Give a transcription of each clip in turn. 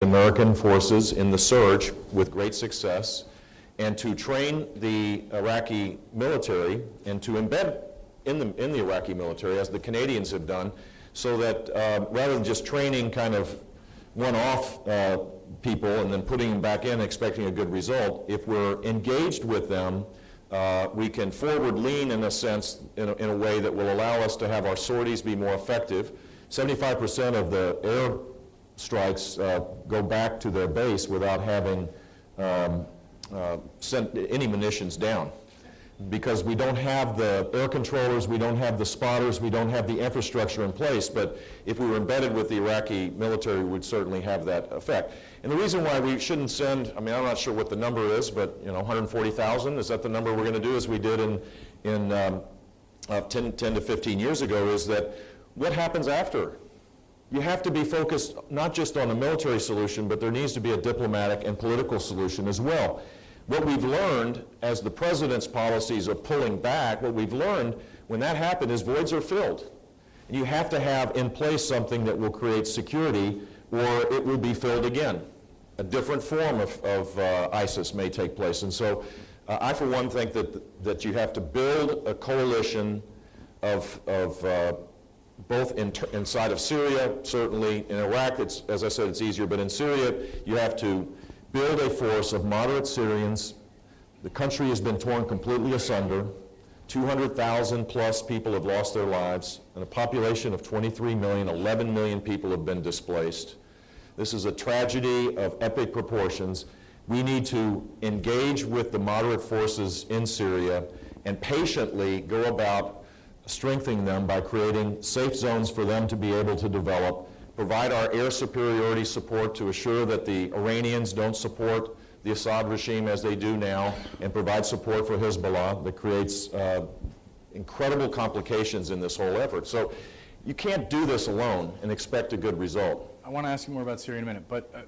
American forces in the surge with great success, and to train the Iraqi military and to embed in the Iraqi military, as the Canadians have done, so that rather than just training kind of one-off people and then putting them back in expecting a good result, if we're engaged with them, we can forward lean in a sense, in a way that will allow us to have our sorties be more effective. 75% of the air strikes go back to their base without having sent any munitions down, because we don't have the air controllers, we don't have the spotters, we don't have the infrastructure in place. But if we were embedded with the Iraqi military, we would certainly have that effect. And the reason why we shouldn't send, I mean, I'm not sure what the number is, but 140,000, is that the number we're going to do, as we did in 10 to 15 years ago, is that what happens after? You have to be focused not just on a military solution, but there needs to be a diplomatic and political solution as well. What we've learned as the president's policies are pulling back, what we've learned when that happened is voids are filled. And you have to have in place something that will create security, or it will be filled again. A different form of ISIS may take place. And so I, for one, think that you have to build a coalition of both inside of Syria, certainly in Iraq, as I said, it's easier, but in Syria, you have to build a force of moderate Syrians. The country has been torn completely asunder. 200,000 plus people have lost their lives, and a population of 23 million, 11 million people have been displaced. This is a tragedy of epic proportions. We need to engage with the moderate forces in Syria and patiently go about strengthening them by creating safe zones for them to be able to develop, provide our air superiority support to assure that the Iranians don't support the Assad regime as they do now, and provide support for Hezbollah that creates incredible complications in this whole effort. So you can't do this alone and expect a good result. I want to ask you more about Syria in a minute, but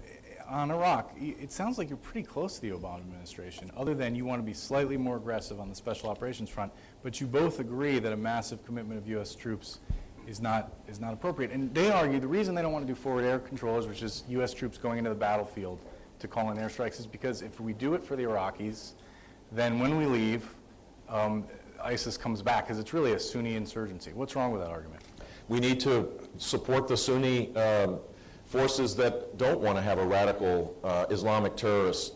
on Iraq, it sounds like you're pretty close to the Obama administration, other than you want to be slightly more aggressive on the special operations front, but you both agree that a massive commitment of U.S. troops is not appropriate. And they argue the reason they don't want to do forward air controllers, which is U.S. troops going into the battlefield to call in airstrikes, is because if we do it for the Iraqis, then when we leave, ISIS comes back, because it's really a Sunni insurgency. What's wrong with that argument? We need to support the Sunni forces that don't want to have a radical Islamic terrorist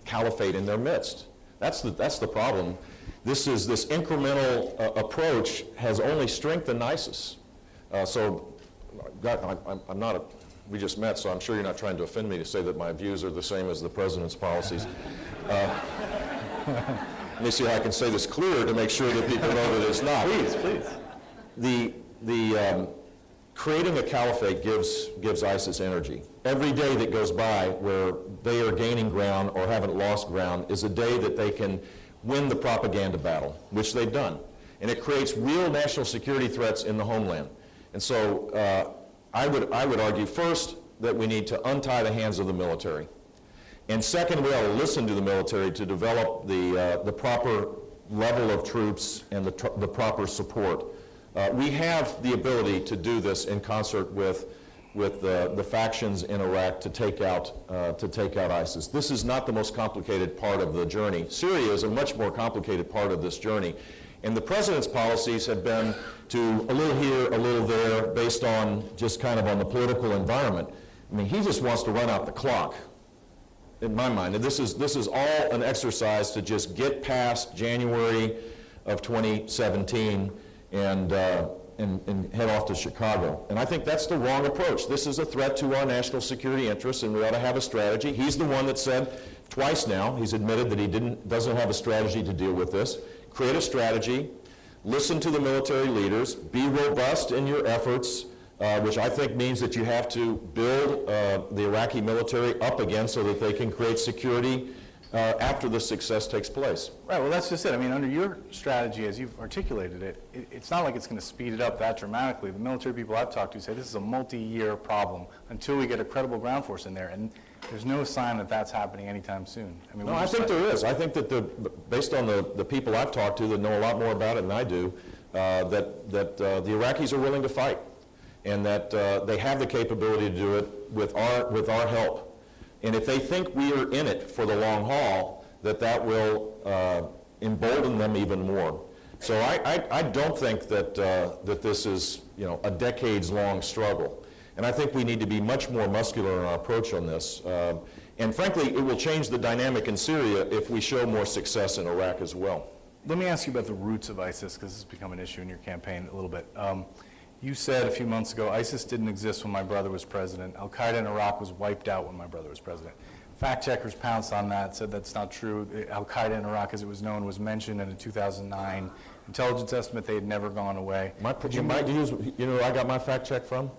caliphate in their midst. That's the problem. This incremental approach has only strengthened ISIS. We just met, so I'm sure you're not trying to offend me to say that my views are the same as the president's policies. Let me see how I can say this clear to make sure that people know that it's not. Please. Creating a caliphate gives ISIS energy. Every day that goes by where they are gaining ground or haven't lost ground is a day that they can win the propaganda battle, which they've done. And it creates real national security threats in the homeland. And so I would argue first that we need to untie the hands of the military. And second, we ought to listen to the military to develop the proper level of troops and the proper support. We have the ability to do this in concert with the factions in Iraq to take out ISIS. This is not the most complicated part of the journey. Syria is a much more complicated part of this journey. And the president's policies have been to a little here, a little there, based on just kind of on the political environment. I mean, he just wants to run out the clock, in my mind. And this is all an exercise to just get past January of 2017 and head off to Chicago. And I think that's the wrong approach. This is a threat to our national security interests, and we ought to have a strategy. He's the one that said twice now, he's admitted that he doesn't have a strategy to deal with this. Create a strategy, listen to the military leaders, be robust in your efforts, which I think means that you have to build the Iraqi military up again so that they can create security after the success takes place. Right, well that's just it. I mean, under your strategy as you've articulated it, it's not like it's going to speed it up that dramatically. The military people I've talked to say this is a multi-year problem until we get a credible ground force in there, and there's no sign that that's happening anytime soon. I mean, no, I think there is. I think that based on the people I've talked to that know a lot more about it than I do, that the Iraqis are willing to fight, and that they have the capability to do it with our help. And if they think we are in it for the long haul, that will embolden them even more. So I don't think that, that this is, a decades-long struggle. And I think we need to be much more muscular in our approach on this. And frankly, it will change the dynamic in Syria if we show more success in Iraq as well. Let me ask you about the roots of ISIS, because this has become an issue in your campaign a little bit. You said a few months ago, ISIS didn't exist when my brother was president. Al-Qaeda in Iraq was wiped out when my brother was president. Fact checkers pounced on that, said that's not true. Al-Qaeda in Iraq, as it was known, was mentioned in a 2009 intelligence estimate. They had never gone away. You know where I got my fact check from?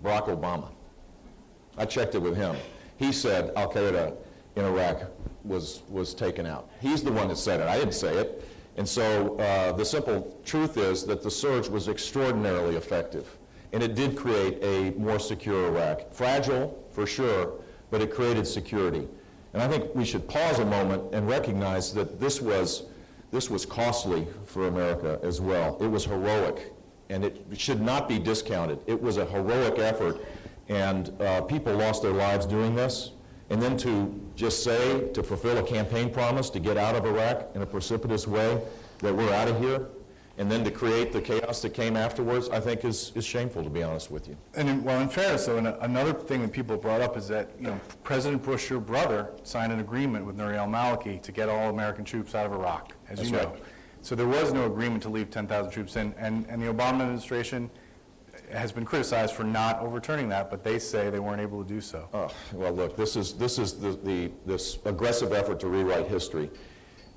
Barack Obama. I checked it with him. He said Al-Qaeda in Iraq was taken out. He's the one that said it. I didn't say it. And so the simple truth is that the surge was extraordinarily effective. And it did create a more secure Iraq. Fragile, for sure, but it created security. And I think we should pause a moment and recognize that this was costly for America as well. It was heroic, and it should not be discounted. It was a heroic effort, and people lost their lives doing this. And then to just say, to fulfill a campaign promise to get out of Iraq in a precipitous way, that we're out of here, and then to create the chaos that came afterwards, I think is shameful, to be honest with you. And in fairness, though, another thing that people brought up is that President Bush, your brother, signed an agreement with Nouri al-Maliki to get all American troops out of Iraq, as you know. Right. So there was no agreement to leave 10,000 troops in, and the Obama administration has been criticized for not overturning that, but they say they weren't able to do so. Well, look, this is this aggressive effort to rewrite history.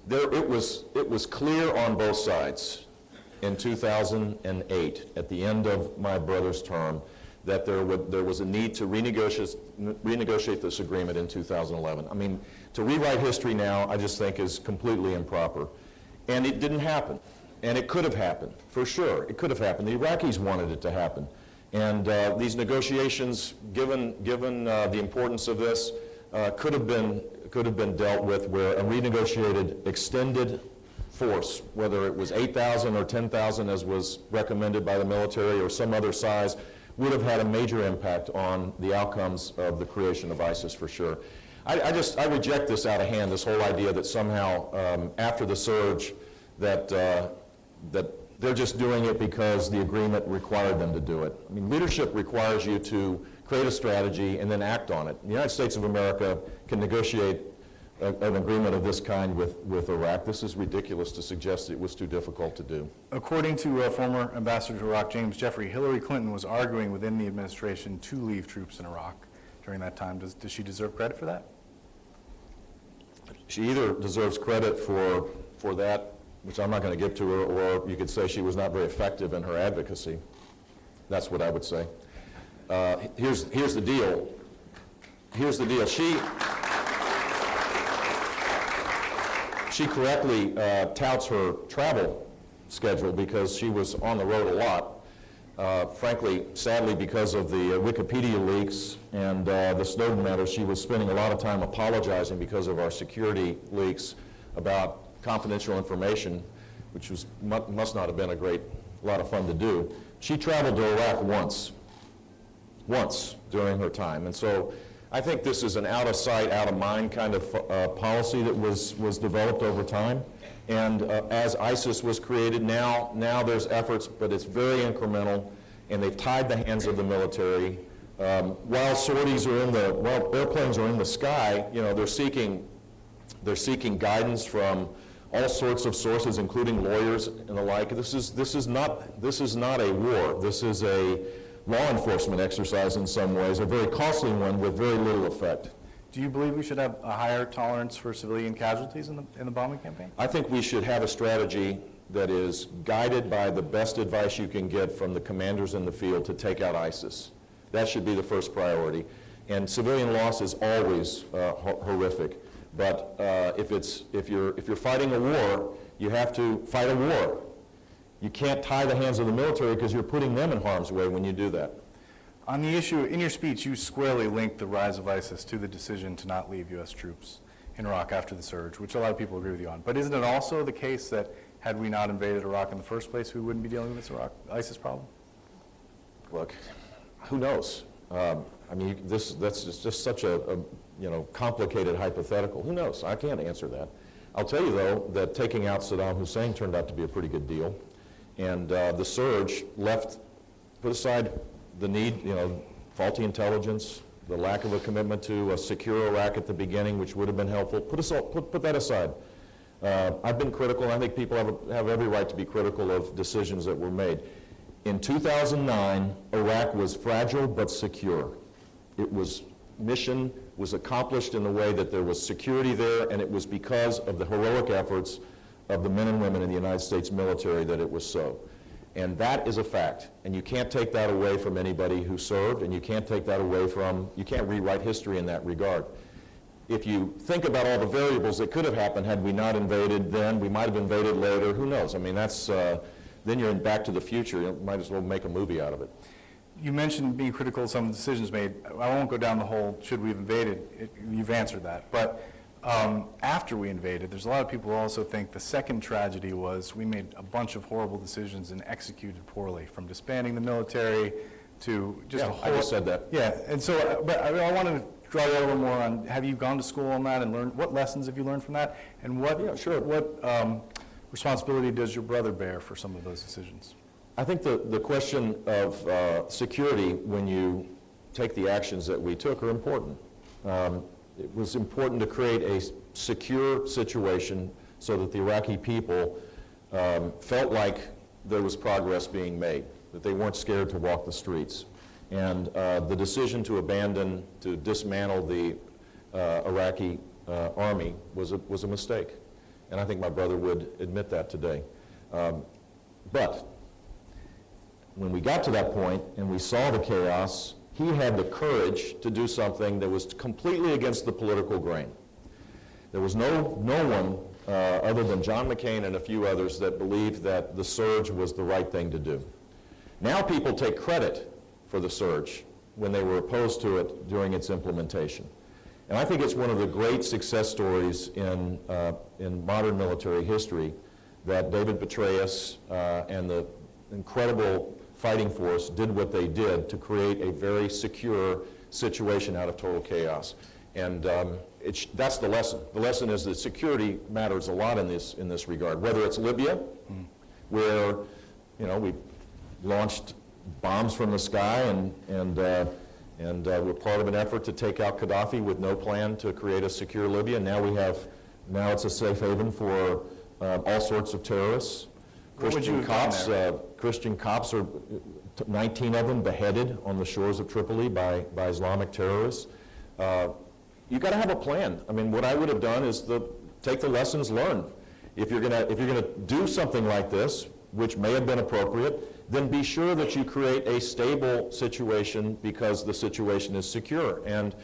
It was clear on both sides in 2008, at the end of my brother's term, that there was a need to renegotiate this agreement in 2011. I mean, to rewrite history now, I just think is completely improper. And it didn't happen. And it could have happened, for sure. It could have happened. The Iraqis wanted it to happen. And these negotiations, given the importance of this, could have been dealt with where a renegotiated extended force, whether it was 8,000 or 10,000 as was recommended by the military or some other size, would have had a major impact on the outcomes of the creation of ISIS, for sure. I reject this out of hand, this whole idea that somehow after the surge that they're just doing it because the agreement required them to do it. I mean, leadership requires you to create a strategy and then act on it. The United States of America can negotiate an agreement of this kind with Iraq. This is ridiculous to suggest it was too difficult to do. According to former Ambassador to Iraq, James Jeffrey, Hillary Clinton was arguing within the administration to leave troops in Iraq during that time. Does she deserve credit for that? She either deserves credit for that, which I'm not going to give to her, or you could say she was not very effective in her advocacy. That's what I would say. Here's the deal. Here's the deal. She correctly touts her travel schedule because she was on the road a lot. Frankly, sadly, because of the Wikipedia leaks and the Snowden matter, she was spending a lot of time apologizing because of our security leaks about confidential information, which must not have been a lot of fun to do. She traveled to Iraq once during her time. And so I think this is an out of sight, out of mind kind of policy that was developed over time. And as ISIS was created, now there's efforts, but it's very incremental, and they've tied the hands of the military. While sorties are while airplanes are in the sky, they're seeking guidance from all sorts of sources, including lawyers and the like. This is not a war. This is a law enforcement exercise in some ways, a very costly one with very little effect. Do you believe we should have a higher tolerance for civilian casualties in the bombing campaign? I think we should have a strategy that is guided by the best advice you can get from the commanders in the field to take out ISIS. That should be the first priority. And civilian loss is always horrific. But if you're fighting a war, you have to fight a war. You can't tie the hands of the military because you're putting them in harm's way when you do that. On the issue, in your speech, you squarely linked the rise of ISIS to the decision to not leave U.S. troops in Iraq after the surge, which a lot of people agree with you on. But isn't it also the case that had we not invaded Iraq in the first place, we wouldn't be dealing with this ISIS problem? Look, who knows? I mean, that's just such a complicated hypothetical. Who knows? I can't answer that. I'll tell you, though, that taking out Saddam Hussein turned out to be a pretty good deal. And the surge put aside the need, faulty intelligence, the lack of a commitment to a secure Iraq at the beginning, which would have been helpful. Put that aside. I've been critical, and I think people have every right to be critical of decisions that were made. In 2009, Iraq was fragile but secure. Mission was accomplished in the way that there was security there, and it was because of the heroic efforts of the men and women in the United States military that it was so. And that is a fact, and you can't take that away from anybody who served, and you can't take that away you can't rewrite history in that regard. If you think about all the variables that could have happened had we not invaded then, we might have invaded later, who knows? I mean, then you're in Back to the Future. You might as well make a movie out of it. You mentioned being critical of some of the decisions made. I won't go down the whole should we have invaded. You've answered that. But after we invaded, there's a lot of people who also think the second tragedy was we made a bunch of horrible decisions and executed poorly, from disbanding the military to just a whole... I just said that. Yeah, and so, but I wanted to draw you a little more on, have you gone to school on that and learned, what lessons have you learned from that? And what responsibility does your brother bear for some of those decisions? I think the question of security, when you take the actions that we took, are important. It was important to create a secure situation so that the Iraqi people felt like there was progress being made, that they weren't scared to walk the streets. And the decision to dismantle the Iraqi army was a mistake. And I think my brother would admit that today. But when we got to that point and we saw the chaos, he had the courage to do something that was completely against the political grain. There was no one other than John McCain and a few others that believed that the surge was the right thing to do. Now people take credit for the surge when they were opposed to it during its implementation. And I think it's one of the great success stories in modern military history that David Petraeus and the incredible fighting force did what they did to create a very secure situation out of total chaos. And that's the lesson. The lesson is that security matters a lot in this regard, whether it's Libya, where we launched bombs from the sky and we're part of an effort to take out Gaddafi with no plan to create a secure Libya. Now it's a safe haven for all sorts of terrorists. Christian Copts are 19 of them beheaded on the shores of Tripoli by Islamic terrorists. You've got to have a plan. I mean, what I would have done is take the lessons learned. If you're gonna do something like this, which may have been appropriate, then be sure that you create a stable situation because the situation is secure. And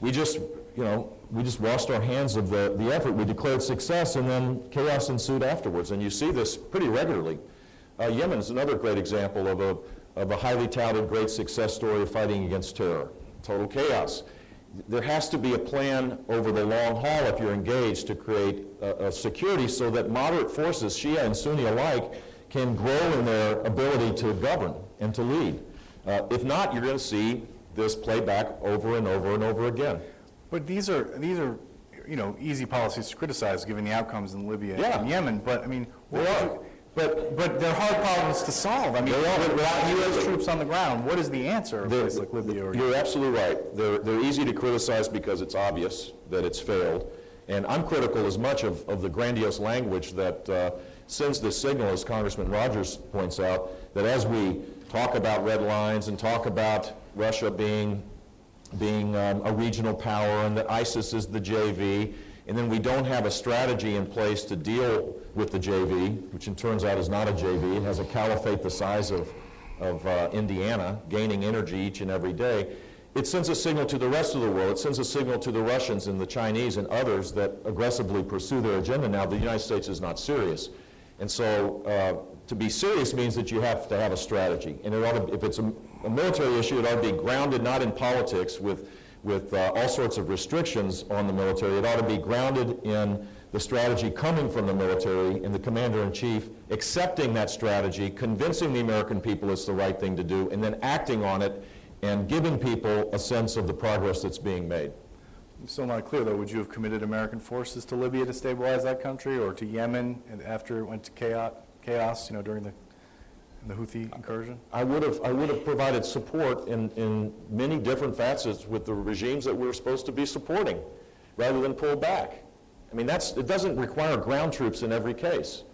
we just washed our hands of the effort. We declared success, and then chaos ensued afterwards. And you see this pretty regularly. Yemen is another great example of a highly touted great success story of fighting against terror. Total chaos. There has to be a plan over the long haul if you're engaged to create a security so that moderate forces, Shia and Sunni alike, can grow in their ability to govern and to lead. If not, you're going to see this play back over and over and over again. But these are easy policies to criticize given the outcomes in Libya and Yemen. But I mean, but they're hard problems to solve. I mean, without U.S. troops on the ground, what is the answer of a place like Libya or Yemen? You're absolutely right. They're easy to criticize because it's obvious that it's failed. And I'm critical as much of the grandiose language that sends this signal, as Congressman Rogers points out, that as we talk about red lines and talk about Russia being a regional power and that ISIS is the JV, and then we don't have a strategy in place to deal with the JV, which it turns out is not a JV. It has a caliphate the size of Indiana, gaining energy each and every day. It sends a signal to the rest of the world. It sends a signal to the Russians and the Chinese and others that aggressively pursue their agenda now. The United States is not serious. And so to be serious means that you have to have a strategy. And it ought to, if it's a military issue, it ought to be grounded not in politics with all sorts of restrictions on the military. It ought to be grounded in the strategy coming from the military and the commander-in-chief accepting that strategy, convincing the American people it's the right thing to do, and then acting on it and giving people a sense of the progress that's being made. I'm still not clear, though. Would you have committed American forces to Libya to stabilize that country, or to Yemen and after it went to chaos, during the Houthi incursion? I would have provided support in many different facets with the regimes that we're supposed to be supporting, rather than pull back. I mean, it doesn't require ground troops in every case.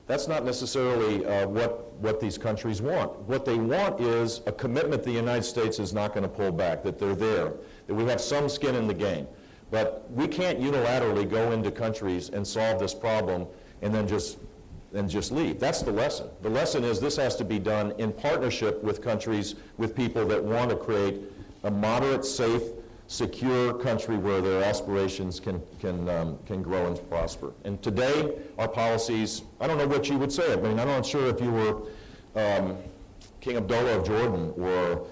That's not necessarily what these countries want. What they want is a commitment the United States is not going to pull back, that they're there, that we have some skin in the game. But we can't unilaterally go into countries and solve this problem and then just leave. That's the lesson. The lesson is this has to be done in partnership with countries, with people that want to create a moderate, safe, secure country where their aspirations can grow and prosper. And today, our policies, I don't know what you would say. I mean, I'm not sure if you were King Abdullah of Jordan or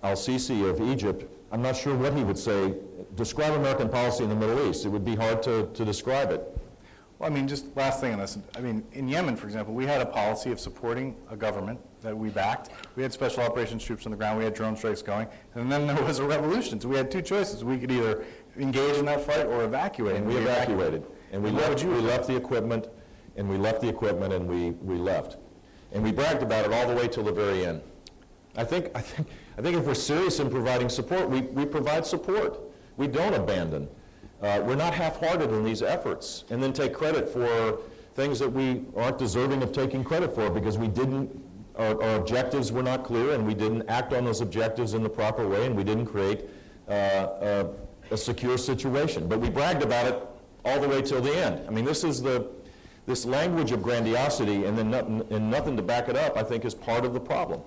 al-Sisi of Egypt. I'm not sure what he would say. Describe American policy in the Middle East. It would be hard to describe it. Well, I mean, just last thing on this. I mean, in Yemen, for example, we had a policy of supporting a government that we backed. We had special operations troops on the ground. We had drone strikes going. And then there was a revolution. So we had two choices. We could either engage in that fight or evacuate. And we evacuated. And we left the equipment, and we left. And we bragged about it all the way till the very end. I think if we're serious in providing support, we provide support. We don't abandon. We're not half-hearted in these efforts and then take credit for things that we aren't deserving of taking credit for because our objectives were not clear and we didn't act on those objectives in the proper way and we didn't create a secure situation. But we bragged about it all the way till the end. I mean, this language of grandiosity and then nothing to back it up, I think, is part of the problem.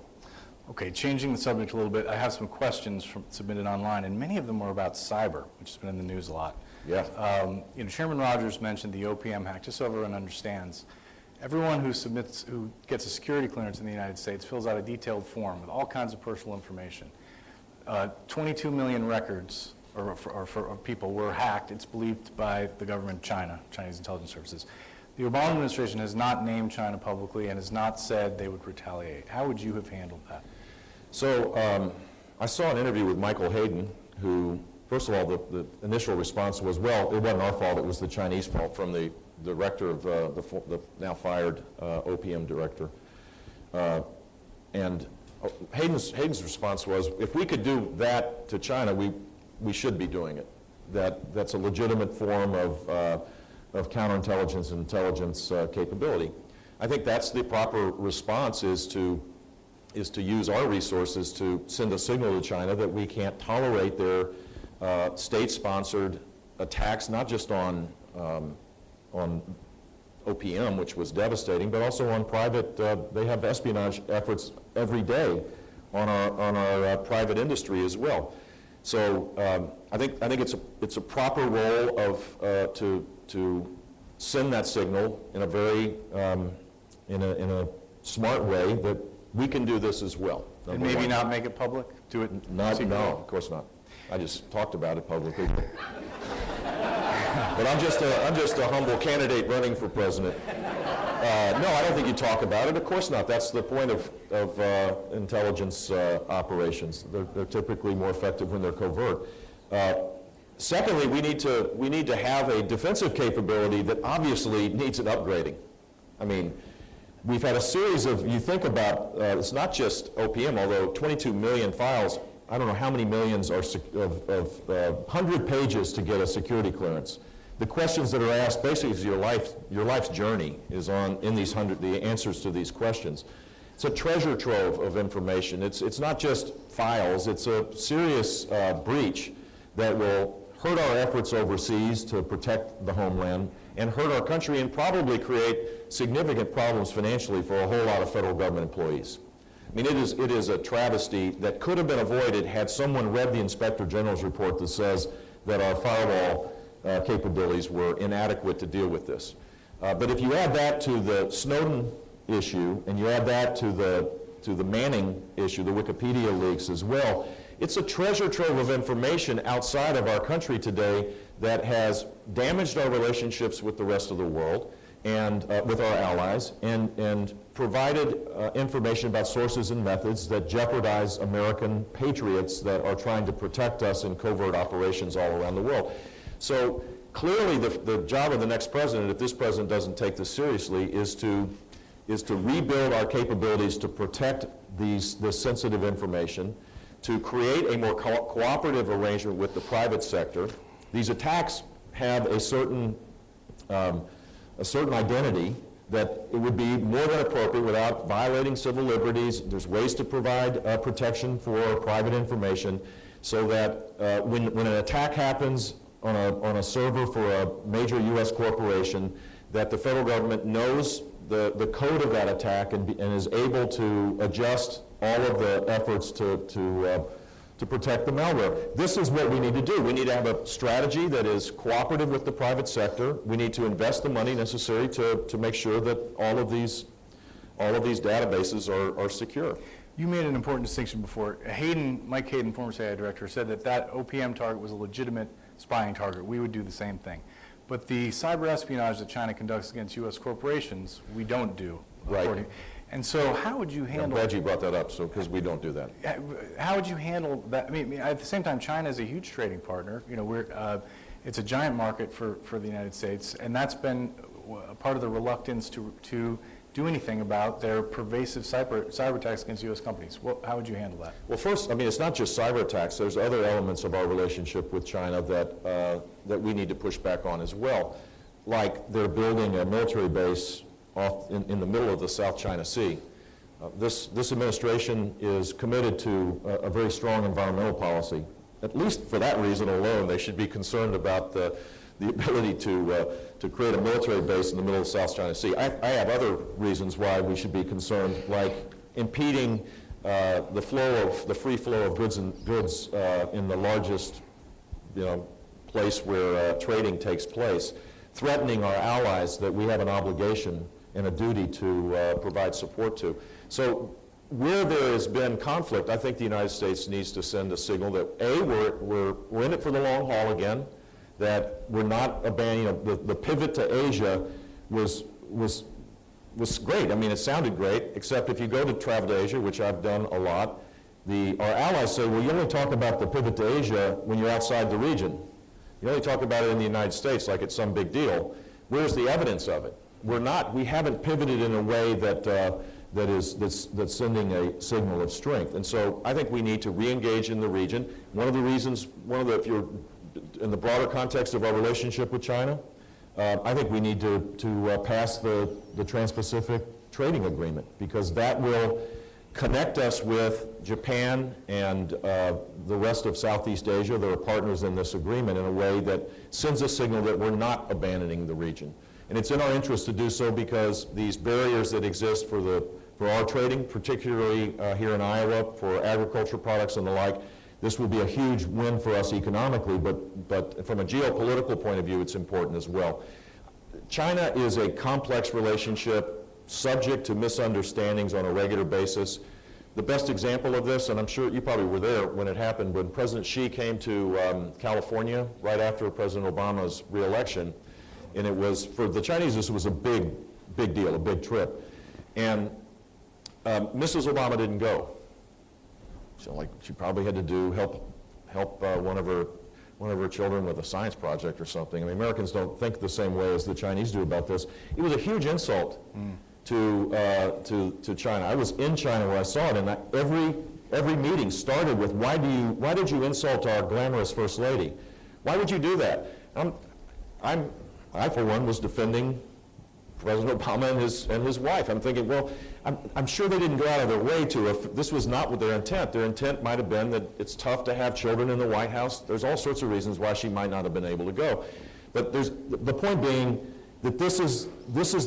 Okay, changing the subject a little bit, I have some questions submitted online, and many of them were about cyber, which has been in the news a lot. Yeah. Chairman Rogers mentioned the OPM hack, just so everyone understands. Everyone who gets a security clearance in the United States fills out a detailed form with all kinds of personal information. 22 million records for people were hacked, it's believed, by the government of China, Chinese intelligence services. The Obama administration has not named China publicly and has not said they would retaliate. How would you have handled that? So I saw an interview with Michael Hayden, who, first of all, the initial response was, well, it wasn't our fault, it was the Chinese fault, from the director of the now fired OPM director. And Hayden's response was, if we could do that to China, we should be doing it. That's a legitimate form of counterintelligence and intelligence capability. I think that's the proper response, is to use our resources to send a signal to China that we can't tolerate their state-sponsored attacks, not just on OPM, which was devastating, but also on private. They have espionage efforts every day on our private industry as well. So I think it's a proper role of to send that signal in a very in a smart way that we can do this as well. And maybe not make it public? Do it secretly? No, of course not. I just talked about it publicly. But I'm just a humble candidate running for president. No, I don't think you talk about it. Of course not. That's the point of intelligence operations. They're typically more effective when they're covert. Secondly, we need to have a defensive capability that obviously needs an upgrading. I mean, we've had a series of, you think about, it's not just OPM, although 22 million files, I don't know how many millions are of 100 pages to get a security clearance. The questions that are asked basically is your life's journey is in these the answers to these questions. It's a treasure trove of information. It's not just files, it's a serious breach that will hurt our efforts overseas to protect the homeland and hurt our country and probably create significant problems financially for a whole lot of federal government employees. I mean, it is a travesty that could have been avoided had someone read the Inspector General's report that says that our firewall capabilities were inadequate to deal with this. But if you add that to the Snowden issue and you add that to the Manning issue, the Wikipedia leaks as well, it's a treasure trove of information outside of our country today that has damaged our relationships with the rest of the world, and with our allies, and provided information about sources and methods that jeopardize American patriots that are trying to protect us in covert operations all around the world. So clearly the job of the next president, if this president doesn't take this seriously, is to rebuild our capabilities to protect this sensitive information, to create a more cooperative arrangement with the private sector. These attacks have a certain identity that it would be more than appropriate without violating civil liberties. There's ways to provide protection for private information so that when an attack happens on a server for a major U.S. corporation, that the federal government knows the code of that attack and is able to adjust all of the efforts to protect the malware. This is what we need to do. We need to have a strategy that is cooperative with the private sector. We need to invest the money necessary to make sure that all of these databases are secure. You made an important distinction before. Mike Hayden, former CIA director, said that OPM target was a legitimate spying target. We would do the same thing. But the cyber espionage that China conducts against U.S. corporations, we don't do. Right. And so how would you handle... I'm glad you brought that up, because we don't do that. How would you handle that? I mean, at the same time, China is a huge trading partner. You know, it's a giant market for the United States, and that's been a part of the reluctance to do anything about their pervasive cyber attacks against U.S. companies. How would you handle that? Well, first, I mean, it's not just cyber attacks. There's other elements of our relationship with China that we need to push back on as well, like they're building a military base off in the middle of the South China Sea. This administration is committed to a very strong environmental policy. At least for that reason alone, they should be concerned about the ability to create a military base in the middle of the South China Sea. I have other reasons why we should be concerned, like impeding the free flow of goods in the largest, place where trading takes place, threatening our allies that we have an obligation and a duty to provide support to. So where there has been conflict, I think the United States needs to send a signal that A, we're in it for the long haul again, that we're not abandoning, the pivot to Asia was great. I mean, it sounded great, except if you go to travel to Asia, which I've done a lot, our allies say, well, you only talk about the pivot to Asia when you're outside the region. You only talk about it in the United States like it's some big deal. Where's the evidence of it? We haven't pivoted in a way that's sending a signal of strength. And so I think we need to re-engage in the region. If you're in the broader context of our relationship with China, I think we need to pass the Trans-Pacific Trading Agreement, because that will connect us with Japan and the rest of Southeast Asia that are partners in this agreement in a way that sends a signal that we're not abandoning the region. And it's in our interest to do so because these barriers that exist for our trading, particularly here in Iowa, for agricultural products and the like, this will be a huge win for us economically, but from a geopolitical point of view, it's important as well. China is a complex relationship, subject to misunderstandings on a regular basis. The best example of this, and I'm sure you probably were there when it happened, when President Xi came to California right after President Obama's re-election, and it was, for the Chinese, this was a big deal, a big trip. And Mrs. Obama didn't go. So she probably had to help one of her children with a science project or something. I mean, Americans don't think the same way as the Chinese do about this. It was a huge insult to China. I was in China where I saw it, and every meeting started with, why did you insult our glamorous First Lady? Why would you do that? I, for one, was defending President Obama and his wife. I'm thinking, well, I'm sure they didn't go out of their way to, if this was not with their intent. Their intent might have been that it's tough to have children in the White House. There's all sorts of reasons why she might not have been able to go. But the point being that this is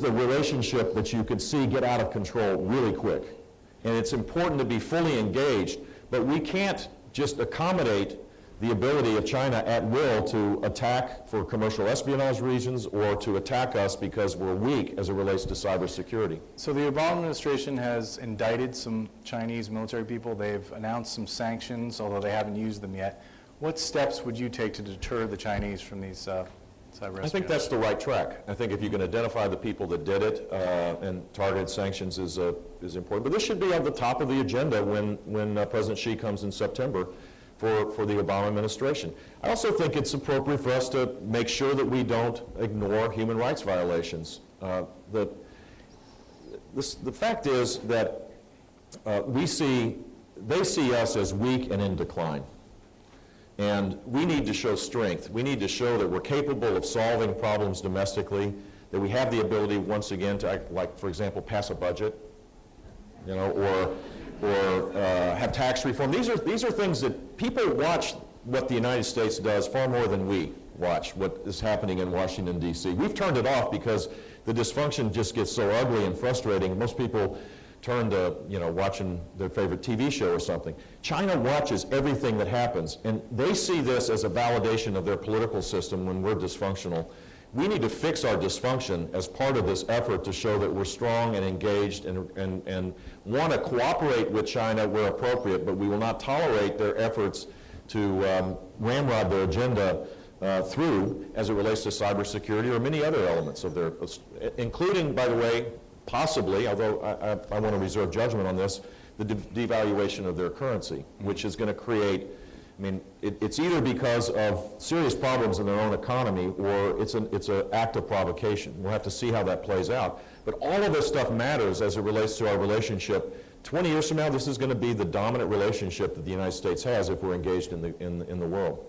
the relationship that you could see get out of control really quick. And it's important to be fully engaged, but we can't just accommodate the ability of China at will to attack for commercial espionage reasons or to attack us because we're weak as it relates to cybersecurity. So the Obama administration has indicted some Chinese military people. They've announced some sanctions, although they haven't used them yet. What steps would you take to deter the Chinese from these cyber I think espionage? that's the right track. I think if you can identify the people that did it, and targeted sanctions is important. But this should be on the top of the agenda when President Xi comes in September for the Obama administration. I also think it's appropriate for us to make sure that we don't ignore human rights violations. The fact is that they see us as weak and in decline. And we need to show strength. We need to show that we're capable of solving problems domestically, that we have the ability once again to, like, for example, pass a budget, or have tax reform. These are things that people watch what the United States does far more than we watch what is happening in Washington, D.C. We've turned it off because the dysfunction just gets so ugly and frustrating. Most people turn to, watching their favorite TV show or something. China watches everything that happens, and they see this as a validation of their political system when we're dysfunctional. We need to fix our dysfunction as part of this effort to show that we're strong and engaged and want to cooperate with China where appropriate, but we will not tolerate their efforts to ramrod their agenda through as it relates to cybersecurity or many other elements of their, including, by the way, possibly, although I want to reserve judgment on this, the devaluation of their currency, which is going to create, it's either because of serious problems in their own economy or it's an act of provocation. We'll have to see how that plays out. But all of this stuff matters as it relates to our relationship. 20 years from now, this is going to be the dominant relationship that the United States has if we're engaged in the world.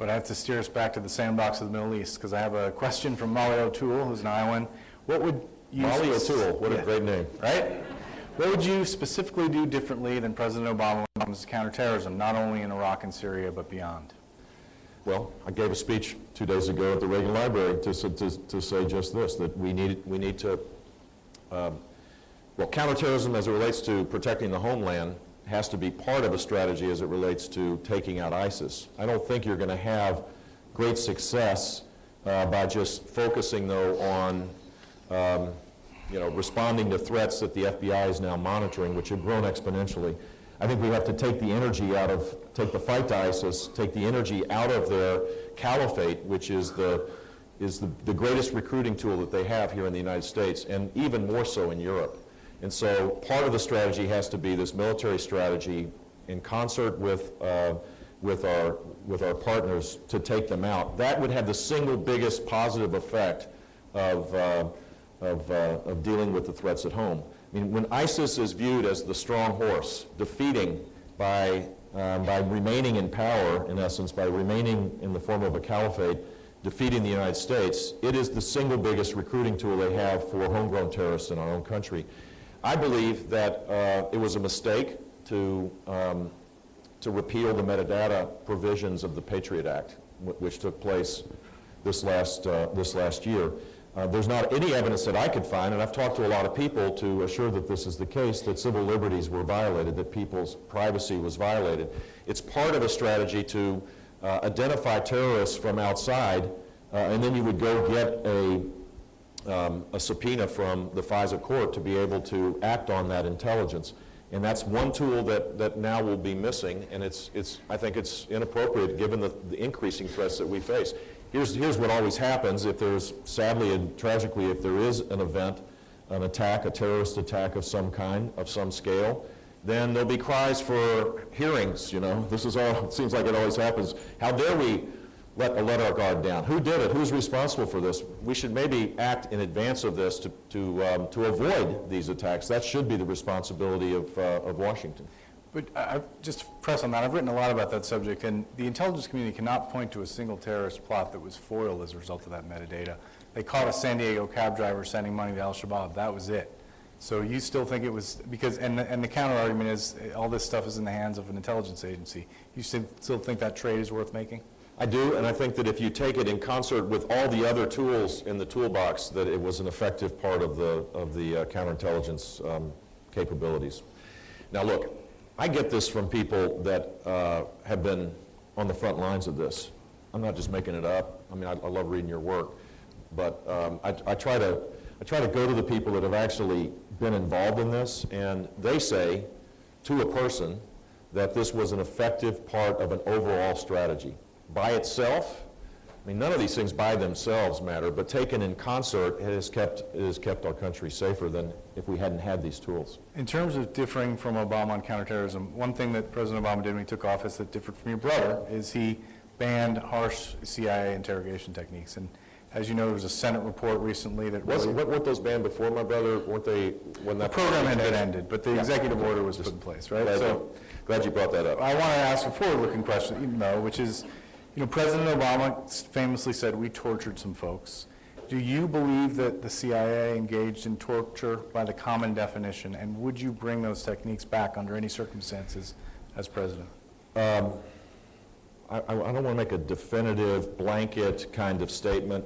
But I have to steer us back to the sandbox of the Middle East, because I have a question from Molly O'Toole, who's an Iowan. What would you... Molly O'Toole, what a great name. Right? What would you specifically do differently than President Obama when it comes to counterterrorism, not only in Iraq and Syria, but beyond? Well, I gave a speech 2 days ago at the Reagan Library to say just this, that we need to, counterterrorism as it relates to protecting the homeland has to be part of a strategy as it relates to taking out ISIS. I don't think you're going to have great success by just focusing, though, on responding to threats that the FBI is now monitoring, which have grown exponentially. I think we have to take the fight to ISIS, take the energy out of their caliphate, which is the greatest recruiting tool that they have here in the United States, and even more so in Europe. And so part of the strategy has to be this military strategy in concert with our partners to take them out. That would have the single biggest positive effect of dealing with the threats at home. When ISIS is viewed as the strong horse, defeating by remaining in power, in essence, by remaining in the form of a caliphate, defeating the United States, it is the single biggest recruiting tool they have for homegrown terrorists in our own country. I believe that it was a mistake to repeal the metadata provisions of the Patriot Act, which took place this last year. There's not any evidence that I could find, and I've talked to a lot of people to assure that this is the case, that civil liberties were violated, that people's privacy was violated. It's part of a strategy to identify terrorists from outside, and then you would go get a subpoena from the FISA court to be able to act on that intelligence. And that's one tool that now will be missing, and I think it's inappropriate given the increasing threats that we face. Here's what always happens if there's, sadly and tragically, if there is an event, an attack, a terrorist attack of some kind, of some scale, then there'll be cries for hearings, This is all, it seems like it always happens. How dare we let our guard down? Who did it? Who's responsible for this? We should maybe act in advance of this to avoid these attacks. That should be the responsibility of Washington. But just to press on that, I've written a lot about that subject, and the intelligence community cannot point to a single terrorist plot that was foiled as a result of that metadata. They caught a San Diego cab driver sending money to Al-Shabaab. That was it. So you still think it was, because, and the counter argument is all this stuff is in the hands of an intelligence agency. You still think that trade is worth making? I do, and I think that if you take it in concert with all the other tools in the toolbox, that it was an effective part of the counterintelligence capabilities. Now look, I get this from people that have been on the front lines of this. I'm not just making it up. I love reading your work, but I try to go to the people that have actually been involved in this, and they say to a person that this was an effective part of an overall strategy. By itself, I mean, none of these things by themselves matter, but taken in concert, it has kept our country safer than if we hadn't had these tools. In terms of differing from Obama on counterterrorism, one thing that President Obama did when he took office that differed from your brother is he banned harsh CIA interrogation techniques. And as you know, there was a Senate report recently that Weren't those banned before my brother? Weren't they, when that... The program had been ended, but the executive order was put in place, right? Glad you brought that up. I want to ask a forward-looking question, though, which is, President Obama famously said, we tortured some folks. Do you believe that the CIA engaged in torture by the common definition, and would you bring those techniques back under any circumstances as president? I don't want to make a definitive blanket kind of statement.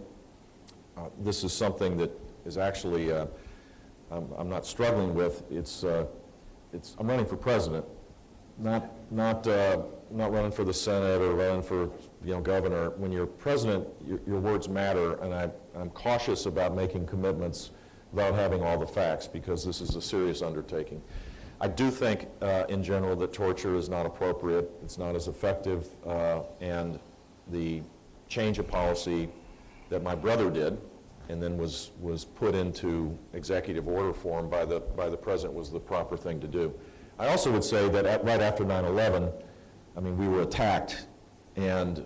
This is something that is actually, I'm not struggling with. I'm running for president, not running for the Senate or running for governor. When you're president, your words matter, and I'm cautious about making commitments without having all the facts, because this is a serious undertaking. I do think, in general, that torture is not appropriate. It's not as effective, and the change of policy that my brother did, and then was put into executive order form by the president, was the proper thing to do. I also would say that right after 9/11, I mean, we were attacked, and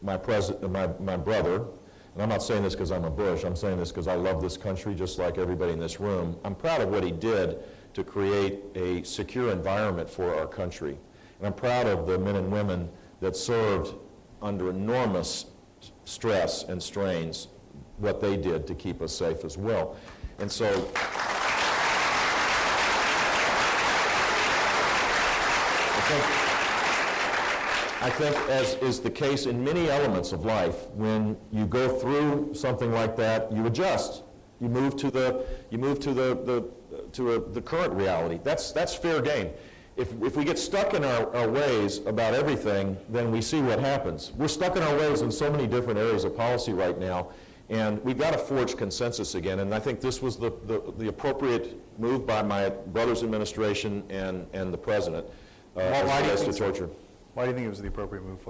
my brother, and I'm not saying this because I'm a Bush, I'm saying this because I love this country just like everybody in this room. I'm proud of what he did to create a secure environment for our country. And I'm proud of the men and women that served under enormous stress and strains, what they did to keep us safe as well. And so I think, as is the case in many elements of life, when you go through something like that, you adjust. You move to the current reality. That's fair game. If we get stuck in our ways about everything, then we see what happens. We're stuck in our ways in so many different areas of policy right now, and we've got to forge consensus again. And I think this was the appropriate move by my brother's administration and the president as to torture. Why do you think it was the appropriate move?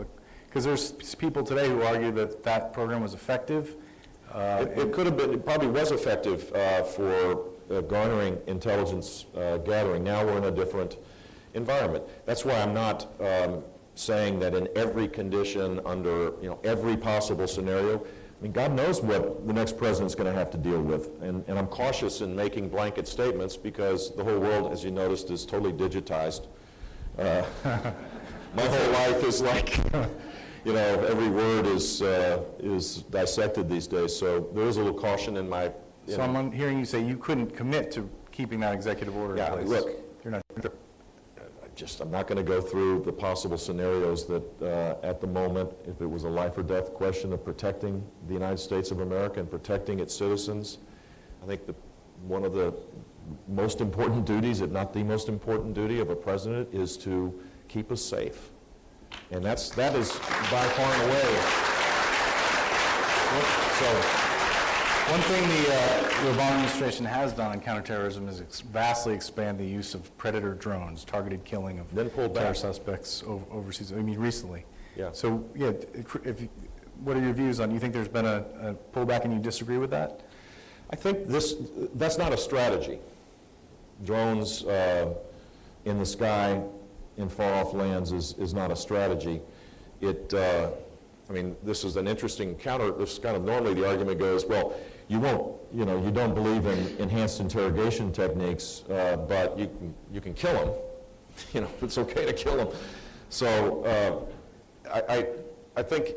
Because there's people today who argue that that program was effective. It could have been, it probably was effective for garnering intelligence gathering. Now we're in a different environment. That's why I'm not saying that in every condition, under every possible scenario. I mean, God knows what the next president's going to have to deal with, and I'm cautious in making blanket statements because the whole world, as you noticed, is totally digitized. My whole life is like, every word is dissected these days. So there is a little caution in my. So I'm hearing you say you couldn't commit to keeping that executive order in place. Look, you're not. I'm not going to go through the possible scenarios that, at the moment, if it was a life or death question of protecting the United States of America and protecting its citizens, I think one of the most important duties, if not the most important duty of a president, is to keep us safe. And that is by far and away. So, one thing the Obama administration has done on counterterrorism is vastly expand the use of predator drones, targeted killing of terror suspects overseas. I mean, recently. Yeah. So, what are your views on? You think there's been a pullback, and you disagree with that? I think that's not a strategy. Drones in the sky in far-off lands is not a strategy. I mean, this is an interesting counter. This kind of normally the argument goes, well, you don't believe in enhanced interrogation techniques, but you can kill them. It's okay to kill them. So I think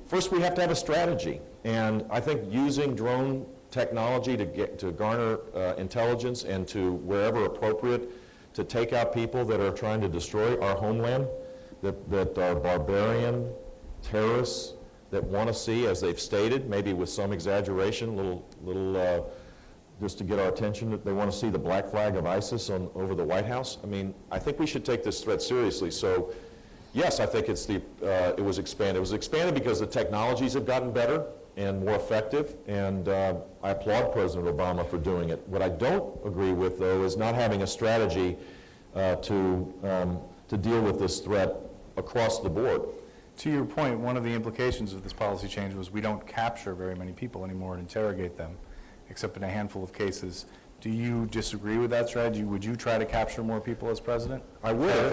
first we have to have a strategy, and I think using drone technology to garner intelligence and to, wherever appropriate, to take out people that are trying to destroy our homeland, that are barbarian terrorists that want to see, as they've stated, maybe with some exaggeration, little just to get our attention, that they want to see the black flag of ISIS over the White House. I mean, I think we should take this threat seriously. So, yes, I think it was expanded. It was expanded because the technologies have gotten better and more effective, and I applaud President Obama for doing it. What I don't agree with, though, is not having a strategy to deal with this threat across the board. To your point, one of the implications of this policy change was we don't capture very many people anymore and interrogate them, except in a handful of cases. Do you disagree with that strategy? Would you try to capture more people as president? I would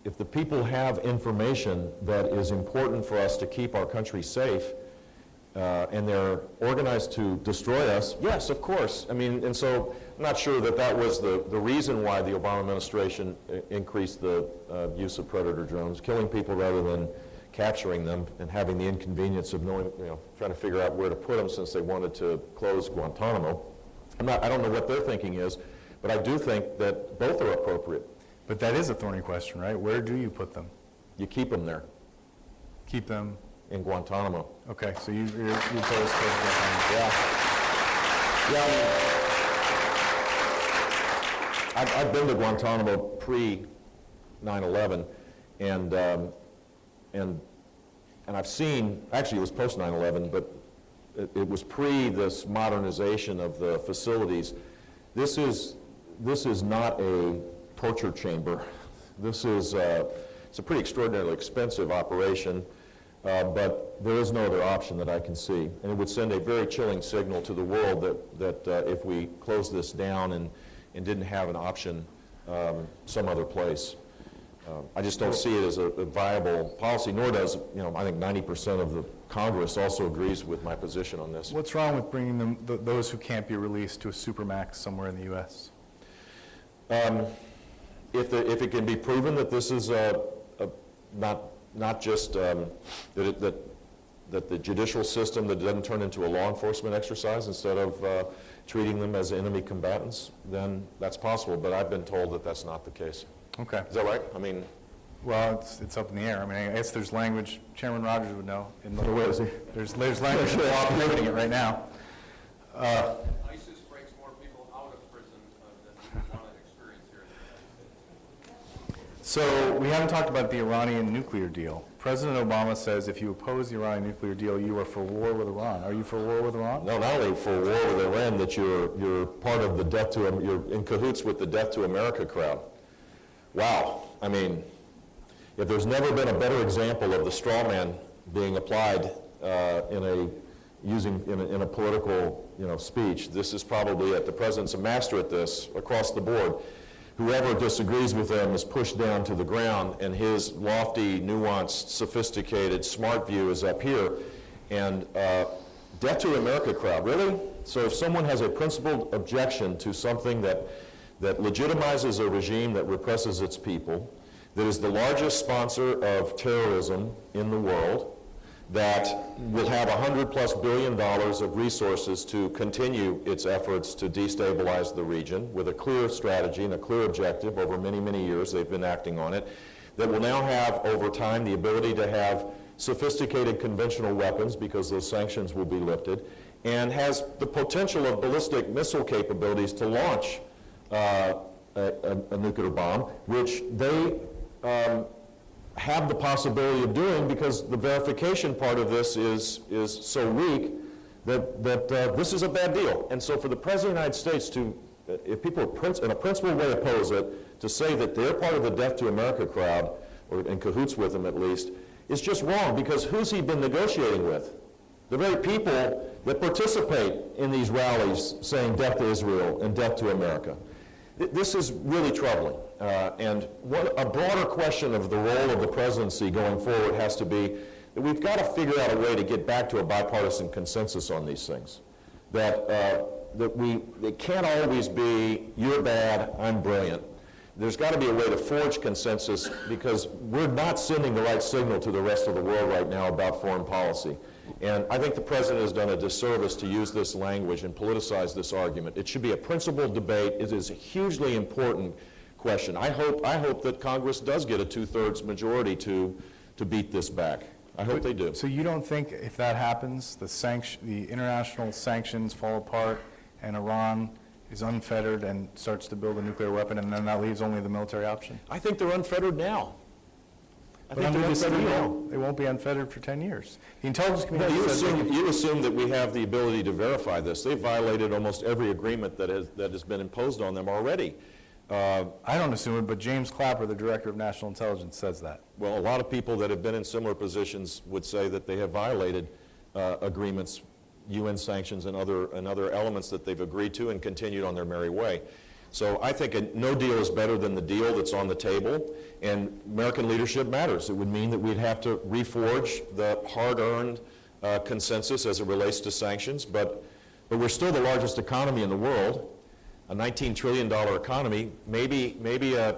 if the people have information that is important for us to keep our country safe, and they're organized to destroy us. Yes, of course. I mean, and so I'm not sure that that was the reason why the Obama administration increased the use of predator drones, killing people rather than capturing them and having the inconvenience of knowing, trying to figure out where to put them since they wanted to close Guantanamo. I don't know what their thinking is, but I do think that both are appropriate. But that is a thorny question, right? Where do you put them? You keep them there. Keep them? In Guantanamo. Okay, so you oppose Guantanamo. Yeah. I've been to Guantanamo pre-9/11, and I've seen, actually it was post-9/11, but it was pre this modernization of the facilities. This is not a torture chamber. This is it's a pretty extraordinarily expensive operation, but there is no other option that I can see. And it would send a very chilling signal to the world that if we close this down and didn't have an option some other place. I just don't see it as a viable policy, nor does, I think 90% of the Congress also agrees with my position on this. What's wrong with bringing them, those who can't be released to a supermax somewhere in the U.S.? If it can be proven that this is not just that the judicial system that doesn't turn into a law enforcement exercise instead of treating them as enemy combatants, then that's possible. But I've been told that that's not the case. Okay. Is that right? I mean, well, it's up in the air. I mean, I guess there's language. Chairman Rogers would know. Where is he? There's language operating it right now. ISIS breaks more people out of prison than we want to experience here in the United States. So we haven't talked about the Iranian nuclear deal. President Obama says if you oppose the Iranian nuclear deal, you are for war with Iran. Are you for war with Iran? no, not only for war with Iran, that you're part of the you're in cahoots with the Death to America crowd. Wow. I mean, if there's never been a better example of the straw man being applied in a political speech, this is probably it. The president's a master at this across the board. Whoever disagrees with him is pushed down to the ground, and his lofty, nuanced, sophisticated, smart view is up here. And Death to America crowd, really? So if someone has a principled objection to something that legitimizes a regime that represses its people, that is the largest sponsor of terrorism in the world, that will have $100+ billion of resources to continue its efforts to destabilize the region with a clear strategy and a clear objective over many, many years. They've been acting on it. That will now have, over time, the ability to have sophisticated conventional weapons because those sanctions will be lifted, and has the potential of ballistic missile capabilities to launch a nuclear bomb, which they have the possibility of doing because the verification part of this is so weak that this is a bad deal. And so for the President of the United States to, if people in a principled way oppose it, to say that they're part of the Death to America crowd, or in cahoots with them at least, is just wrong, because who's he been negotiating with? The very people that participate in these rallies saying death to Israel and death to America. This is really troubling. And a broader question of the role of the presidency going forward has to be that we've got to figure out a way to get back to a bipartisan consensus on these things. It can't always be, you're bad, I'm brilliant. There's got to be a way to forge consensus, because we're not sending the right signal to the rest of the world right now about foreign policy. And I think the president has done a disservice to use this language and politicize this argument. It should be a principled debate. It is a hugely important question. I hope that Congress does get a 2/3 majority to beat this back. I hope they do. So you don't think if that happens, the international sanctions fall apart and Iran is unfettered and starts to build a nuclear weapon, and then that leaves only the military option? I think they're unfettered now. But under this deal, they won't be unfettered for 10 years. The intelligence community you assume that we have the ability to verify this. They've violated almost every agreement that has been imposed on them already. I don't assume it, but James Clapper, the Director of National Intelligence, says that. Well, a lot of people that have been in similar positions would say that they have violated agreements, UN sanctions, and other elements that they've agreed to and continued on their merry way. So I think no deal is better than the deal that's on the table, and American leadership matters. It would mean that we'd have to reforge the hard-earned consensus as it relates to sanctions, but we're still the largest economy in the world, a $19 trillion economy. Maybe a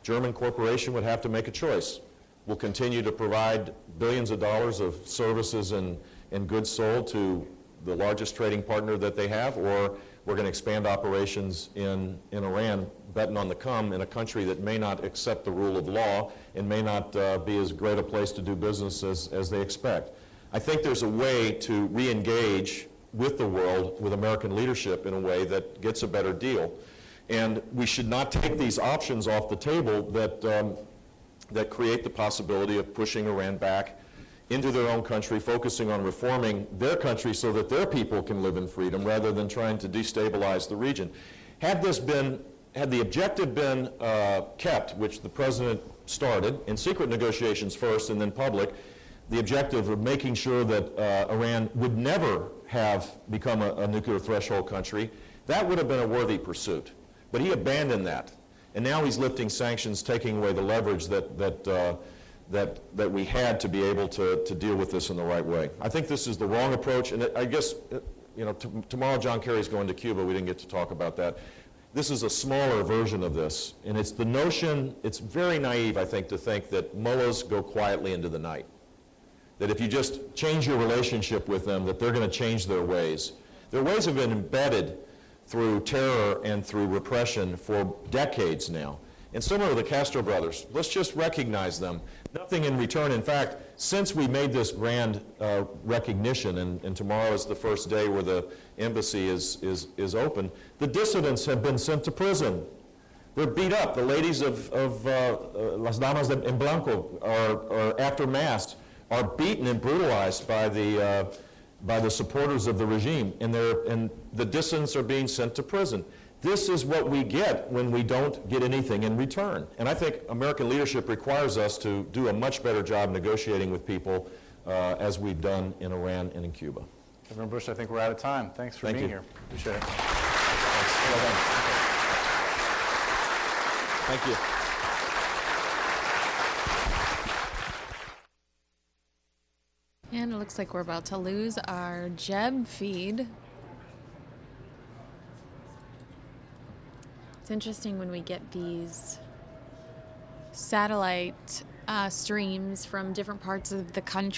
German corporation would have to make a choice. We'll continue to provide billions of dollars of services and goods sold to the largest trading partner that they have, or we're going to expand operations in Iran, betting on the come, in a country that may not accept the rule of law and may not be as great a place to do business as they expect. I think there's a way to re-engage with the world, with American leadership, in a way that gets a better deal. And we should not take these options off the table that create the possibility of pushing Iran back into their own country, focusing on reforming their country so that their people can live in freedom rather than trying to destabilize the region. Had the objective been kept, which the president started, in secret negotiations first and then public, the objective of making sure that Iran would never have become a nuclear threshold country, that would have been a worthy pursuit. But he abandoned that. And now he's lifting sanctions, taking away the leverage that we had to be able to deal with this in the right way. I think this is the wrong approach, and I guess, tomorrow John Kerry's going to Cuba. We didn't get to talk about that. This is a smaller version of this, and it's the notion, it's very naive, I think, to think that mullahs go quietly into the night. That if you just change your relationship with them, that they're going to change their ways. Their ways have been embedded through terror and through repression for decades now. And similar to the Castro brothers, let's just recognize them. Nothing in return. In fact, since we made this grand recognition, and tomorrow is the first day where the embassy is open, the dissidents have been sent to prison. They're beat up. The ladies of Las Damas en Blanco are after Mass, are beaten and brutalized by the supporters of the regime, and the dissidents are being sent to prison. This is what we get when we don't get anything in return. And I think American leadership requires us to do a much better job negotiating with people as we've done in Iran and in Cuba. Governor Bush, I think we're out of time. Thanks for being here. Appreciate it. Thank you. And it looks like we're about to lose our Jeb feed. It's interesting when we get these satellite streams from different parts of the country.